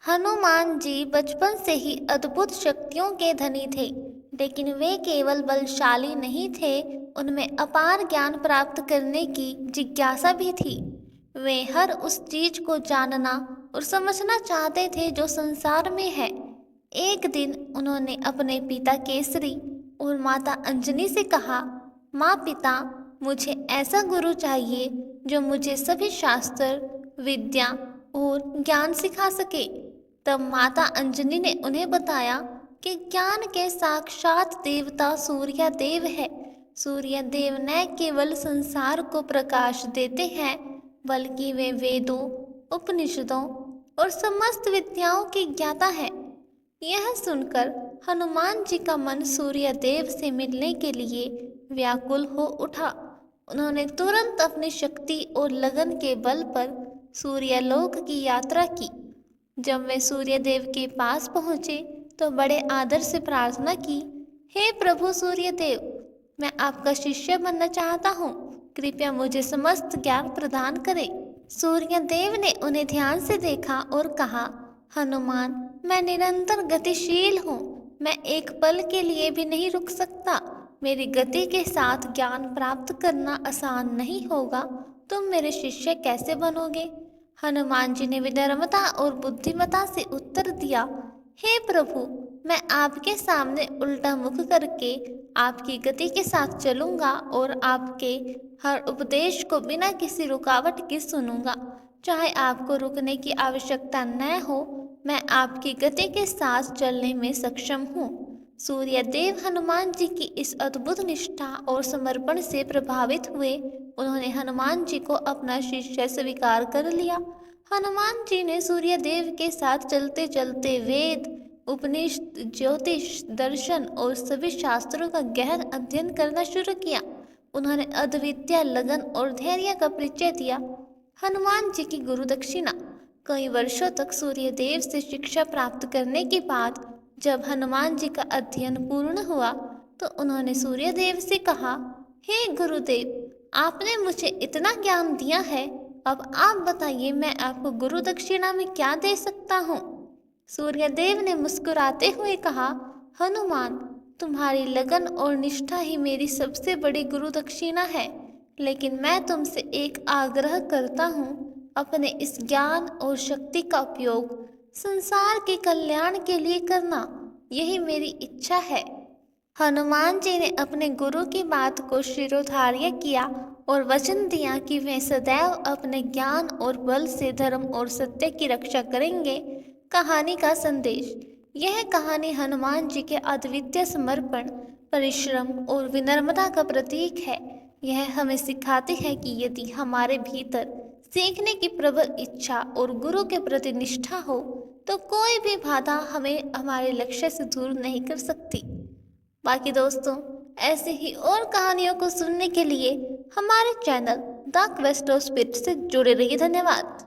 हनुमान जी बचपन से ही अद्भुत शक्तियों के धनी थे, लेकिन वे केवल बलशाली नहीं थे, उनमें अपार ज्ञान प्राप्त करने की जिज्ञासा भी थी। वे हर उस चीज को जानना और समझना चाहते थे जो संसार में है। एक दिन उन्होंने अपने पिता केसरी और माता अंजनी से कहा, माँ पिता, मुझे ऐसा गुरु चाहिए जो मुझे सभी शास्त्र, विद्या और ज्ञान सिखा सके। तब माता अंजनी ने उन्हें बताया कि ज्ञान के साक्षात देवता सूर्य देव है। सूर्य देव न केवल संसार को प्रकाश देते हैं, बल्कि वे वेदों, उपनिषदों और समस्त विद्याओं की ज्ञाता है। यह सुनकर हनुमान जी का मन सूर्य देव से मिलने के लिए व्याकुल हो उठा। उन्होंने तुरंत अपनी शक्ति और लगन के बल पर सूर्यलोक की यात्रा की। जब वे सूर्य देव के पास पहुँचे तो बड़े आदर से प्रार्थना की, हे प्रभु सूर्य देव, मैं आपका शिष्य बनना चाहता हूँ, कृपया मुझे समस्त ज्ञान प्रदान करें। सूर्य देव ने उन्हें ध्यान से देखा और कहा, हनुमान, मैं निरंतर गतिशील हूँ, मैं एक पल के लिए भी नहीं रुक सकता। मेरी गति के साथ ज्ञान प्राप्त करना आसान नहीं होगा, तुम मेरे शिष्य कैसे बनोगे? हनुमान जी ने विनम्रता और बुद्धिमता से उत्तर दिया, हे प्रभु, मैं आपके सामने उल्टा मुख करके आपकी गति के साथ चलूंगा और आपके हर उपदेश को बिना किसी रुकावट के सुनूंगा। चाहे आपको रुकने की आवश्यकता न हो, मैं आपकी गति के साथ चलने में सक्षम हूँ। सूर्य देव हनुमान जी की इस अद्भुत निष्ठा और समर्पण से प्रभावित हुए। उन्होंने हनुमान जी को अपना शिष्य स्वीकार कर लिया। हनुमान जी ने सूर्य देव के साथ चलते चलते वेद, उपनिषद, ज्योतिष, दर्शन और सभी शास्त्रों का गहन अध्ययन करना शुरू किया। उन्होंने अद्वितीय लगन और धैर्य का परिचय दिया। हनुमान जी की गुरु दक्षिणा। कई वर्षों तक सूर्य देव से शिक्षा प्राप्त करने के बाद जब हनुमान जी का अध्ययन पूर्ण हुआ तो उन्होंने सूर्य देव से कहा, हे गुरुदेव, आपने मुझे इतना ज्ञान दिया है, अब आप बताइए मैं आपको गुरु दक्षिणा में क्या दे सकता हूँ? सूर्य देव ने मुस्कुराते हुए कहा, हनुमान, तुम्हारी लगन और निष्ठा ही मेरी सबसे बड़ी गुरु दक्षिणा है, लेकिन मैं तुमसे एक आग्रह करता हूँ, अपने इस ज्ञान और शक्ति का उपयोग संसार के कल्याण के लिए करना, यही मेरी इच्छा है। हनुमान जी ने अपने गुरु की बात को शिरोधार्य किया और वचन दिया कि वे सदैव अपने ज्ञान और बल से धर्म और सत्य की रक्षा करेंगे। कहानी का संदेश। यह कहानी हनुमान जी के अद्वितीय समर्पण, परिश्रम और विनम्रता का प्रतीक है। यह हमें सिखाती है कि यदि हमारे भीतर सीखने की प्रबल इच्छा और गुरु के प्रति निष्ठा हो तो कोई भी बाधा हमें हमारे लक्ष्य से दूर नहीं कर सकती। बाकी दोस्तों, ऐसे ही और कहानियों को सुनने के लिए हमारे channel the quest of spirit से जुड़े रहिए। धन्यवाद।